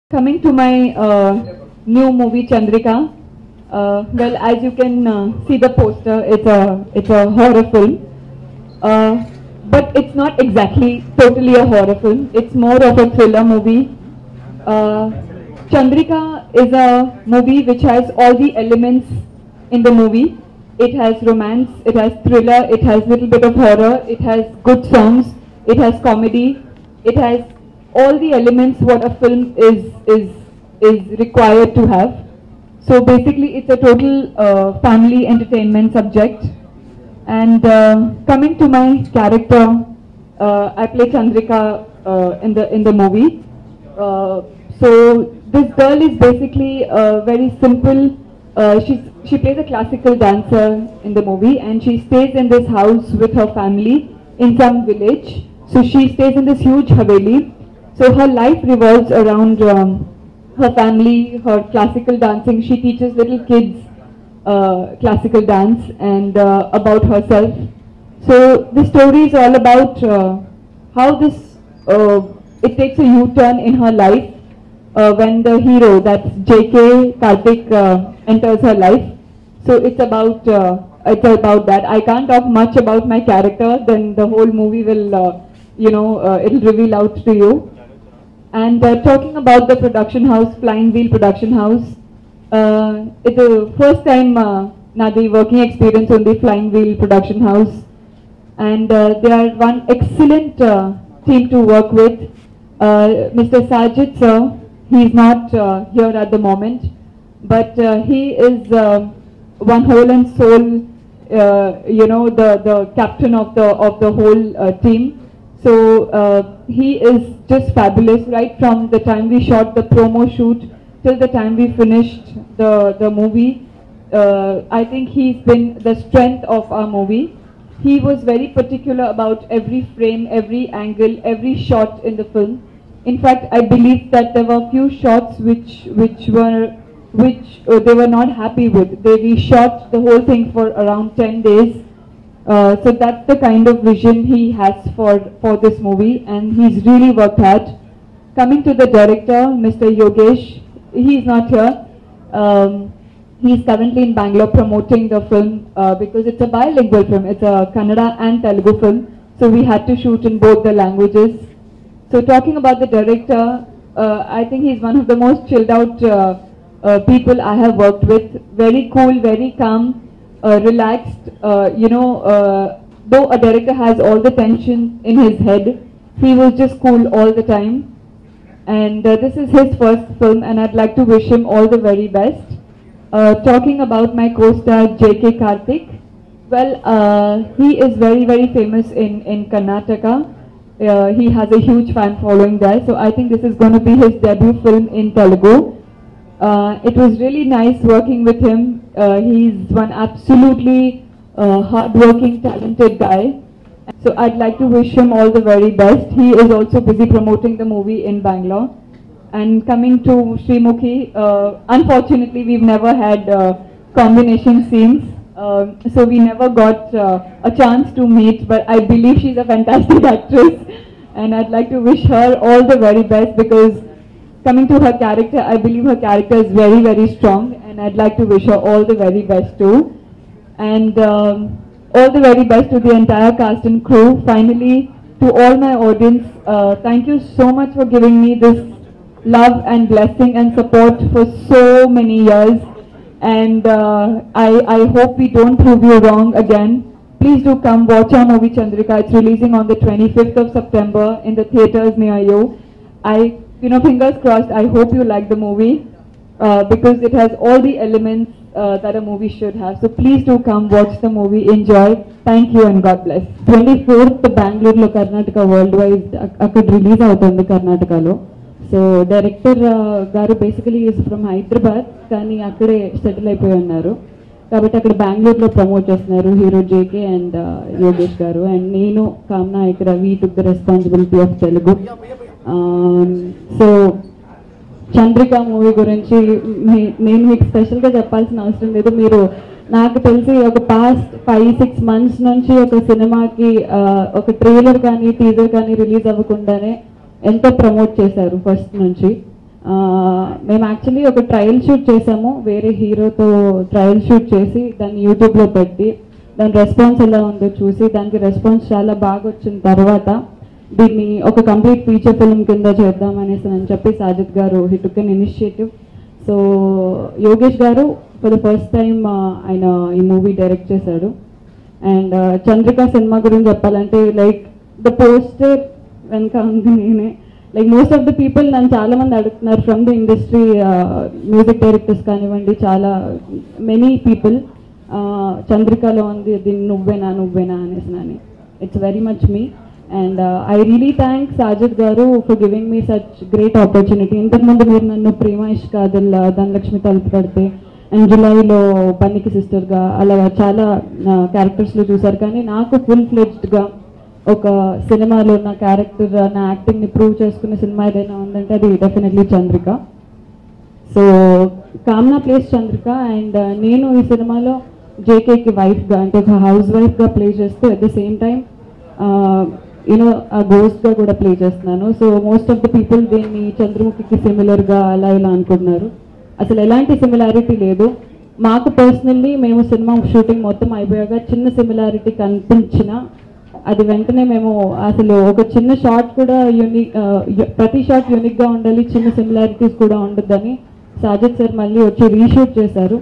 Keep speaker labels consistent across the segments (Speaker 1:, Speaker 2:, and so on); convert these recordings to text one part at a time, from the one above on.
Speaker 1: Coming to my new movie Chandrika, well, as you can see the poster, it's a horror film, but it's not exactly totally a horror film. It's more of a thriller movie. Uh, Chandrika is a movie which has all the elements in the movie. It has romance, it has thriller, it has little bit of horror, it has good songs, it has comedy, it has all the elements what a film is required to have. So basically, it's a total family entertainment subject. And coming to my character, I play Chandrika in the movie. So this girl is basically very simple. She plays a classical dancer in the movie, and she stays in this house with her family in some village. So she stays in this huge haveli. So her life revolves around her family, her classical dancing. She teaches little kids classical dance and about herself. So the story is all about how it takes a U-turn in her life when the hero, that's J.K. Karthik, enters her life. So it's about that. I can't talk much about my character. Then the whole movie will, it'll reveal out to you. And talking about the production house, Flying Wheel Production House, it's the first time Nadi working experience on the Flying Wheel Production House, and they are one excellent team to work with. Mr. Sajid sir, he is not here at the moment, but he is one whole and soul, the captain of the whole team. So he is just fabulous right from the time we shot the promo shoot till the time we finished the movie. I think he's been the strength of our movie. He was very particular about every frame, every angle, every shot in the film. In fact, I believe that there were few shots which they were not happy with. They reshot the whole thing for around 10 days. So that's the kind of vision he has for this movie, and he's really worked hard. Coming to the director, Mr. Yogesh, he's not here. He's currently in Bangalore promoting the film because it's a bilingual film. It's a Kannada and Telugu film, so we had to shoot in both the languages. So talking about the director, I think he's one of the most chilled out people I have worked with. Very cool, very calm. Relaxed, though a director has all the tension in his head, he was just cool all the time. And this is his first film, and I'd like to wish him all the very best. Talking about my co-star J.K. Karthik, well, he is very, very famous in Karnataka. He has a huge fan following there, so I think this is going to be his debut film in Telugu. It was really nice working with him. He's one absolutely hard-working, talented guy. So I'd like to wish him all the very best. He is also busy promoting the movie in Bangalore. And coming to Srimukhi, unfortunately we've never had combination scenes. So we never got a chance to meet, but I believe she's a fantastic actress. And I'd like to wish her all the very best because coming to her character, I believe her character is very, very strong, and I'd like to wish her all the very best too. And all the very best to the entire cast and crew. Finally, to all my audience, thank you so much for giving me this love and blessing and support for so many years. And I hope we don't prove you wrong again. Please do come watch our movie Chandrika. It's releasing on the 25th of September in the theatres near you. Fingers crossed, I hope you like the movie because it has all the elements that a movie should have. So please do come watch the movie, enjoy. Thank you and God bless. 24th Bangalore Karnataka worldwide akkad release avutundi Karnataka lo. So director garu basically is from Hyderabad kani akkade settle ayipoyi unnaru. Kabatti akkada Bangalore lo promote chestunaru hero JK and Yogesh garu, and nenu Kamna Ikra we took the responsibility of Telugu. So Chandrika movie గురించి నేను మీకు స్పెషల్గా చెప్పాల్సిన అవసరం లేదు. మీరు నాకు తెలిసి ఒక పాస్ట్ 5-6 months నుంచి ఒక సినిమాకి ఒక ట్రైలర్ కానీ టీజర్ కానీ రిలీజ్ అవ్వకుండానే ఎంతో ప్రమోట్ చేశారు ఫస్ట్ నుంచి. మేము యాక్చువల్లీ ఒక ట్రయల్ షూట్ చేసాము, వేరే హీరోతో ట్రయల్ షూట్ చేసి దాన్ని యూట్యూబ్లో పెట్టి దాని రెస్పాన్స్ ఎలా ఉందో చూసి దానికి రెస్పాన్స్ చాలా బాగా వచ్చిన తర్వాత దీన్ని ఒక కంప్లీట్ ఫీచర్ ఫిల్మ్ కింద చేద్దామనేసి అని చెప్పి సాజిద్ గారు హి టుక్ ఎన్ ఇనిషియేటివ్. సో యోగేష్ గారు ఫర్ ద ఫస్ట్ టైం ఆయన ఈ మూవీ డైరెక్ట్ చేశాడు. అండ్ చంద్రిక సినిమా గురించి చెప్పాలంటే లైక్ ద పోస్టర్ వెనక ఉంది నేనే. Like most of the people నన్ను చాలామంది అడుగుతున్నారు from the industry, music directors కానివ్వండి, చాలా మెనీ పీపుల్ చంద్రికలో ఉంది దీన్ని నువ్వేనా అనేసి అని. It's very much me. And I really thank Sajid garu for giving me such great opportunity. ఇంతకుముందు మీరు నన్ను ప్రేమ ఇష్క్ కాదల్, ధనలక్ష్మి తలుపు కడితే అండ్ జులైలో పన్నికి సిస్టర్గా అలా చాలా క్యారెక్టర్స్లో చూసారు. కానీ నాకు ఫుల్ ఫ్లెడ్జ్డ్గా ఒక సినిమాలో నా క్యారెక్టర్, నా యాక్టింగ్ని ప్రూవ్ చేసుకునే సినిమా ఏదైనా ఉందంటే అది definitely Chandrika. So Kamna place Chandrika. And నేను ఈ సినిమాలో జేకేకి వైఫ్గా, అంటే ఒక హౌస్ వైఫ్గా ప్లే చేస్తూ at the same time you know ఆ గోస్ట్గా కూడా ప్లే చేస్తున్నాను. So most of the people దీన్ని చంద్రముఖికి సిమిలర్గా అలా ఇలా అనుకుంటున్నారు. అసలు ఎలాంటి సిమిలారిటీ లేదు. మాకు పర్సనల్లీ మేము సినిమా షూటింగ్ మొత్తం అయిపోయాక చిన్న సిమిలారిటీ కనిపించిన అది వెంటనే మేము అసలు ఒక చిన్న షాట్ కూడా యూనిక్, ప్రతి షాట్ యూనిక్గా ఉండాలి, చిన్న సిమిలారిటీస్ కూడా ఉండొద్దని సాజిద్ సార్ మళ్ళీ వచ్చి రీషూట్ చేశారు.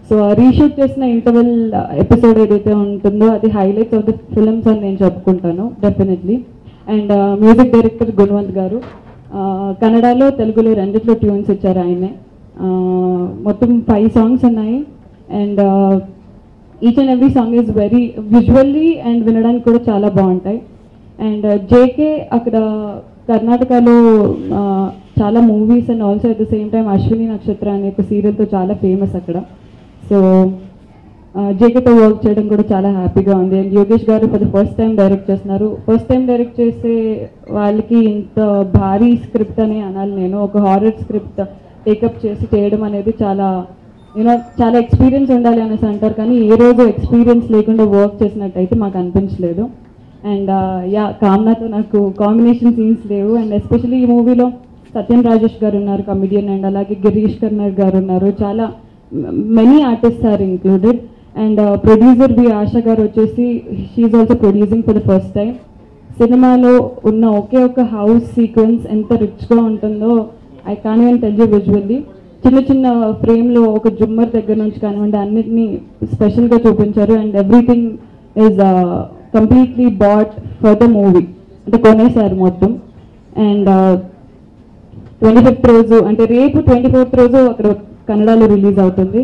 Speaker 1: సో ఆ రీషూట్ చేసిన ఇంటర్వెల్ ఎపిసోడ్ ఏదైతే ఉంటుందో అది హైలైట్స్ ఆఫ్ ద ఫిల్మ్స్ అని నేను చెప్పుకుంటాను definitely. And music director Gunwant గారు కన్నడలో తెలుగులో రెండిట్లో ట్యూన్స్ ఇచ్చారు ఆయనే. మొత్తం 5 సాంగ్స్ ఉన్నాయి. And each and every song is very visually and వినడానికి కూడా చాలా బాగుంటాయి. అండ్ జేకే అక్కడ కర్ణాటకలో చాలా movies and also at the same time Ashwini నక్షత్ర అనే ఒక సీరియల్తో చాలా ఫేమస్ అక్కడ. సో జేకేతో వర్క్ చేయడం కూడా చాలా హ్యాపీగా ఉంది. అండ్ యోగేష్ గారు for the first time direct చేస్తున్నారు. ఫస్ట్ టైం డైరెక్ట్ చేసే వాళ్ళకి ఇంత భారీ స్క్రిప్ట్ అని అనాలి నేను. ఒక హారర్ స్క్రిప్ట్ టేకప్ చేసి చేయడం అనేది చాలా చాలా ఎక్స్పీరియన్స్ ఉండాలి అనేసి అంటారు, కానీ ఏ రోజు ఎక్స్పీరియన్స్ లేకుండా వర్క్ చేసినట్టయితే మాకు అనిపించలేదు. అండ్ కామ్నాతో నాకు కాంబినేషన్ సీన్స్ లేవు. అండ్ ఎస్పెషల్లీ ఈ మూవీలో సత్యం రాజేష్ గారు ఉన్నారు కమిడియన్, అండ్ అలాగే గిరీష్ కర్నాడ్ గారు ఉన్నారు. చాలా many artists are included. And producer B Asha garu వచ్చేసి she also producing for the first time. సినిమాలో ఉన్న ఒకే ఒక హౌస్ సీక్వెన్స్ ఎంత రిచ్గా ఉంటుందో I can even tell you visually. చిన్న చిన్న ఫ్రేమ్లో ఒక జుమ్మర్ దగ్గర నుంచి కానివ్వండి అన్నిటినీ స్పెషల్గా చూపించారు. And everything is completely bought for the movie, అంటే కొనేసారు మొత్తం. అండ్ 25th రోజు అంటే రేపు 24th రోజు అక్కడ కన్నడలో రిలీజ్ అవుతుంది.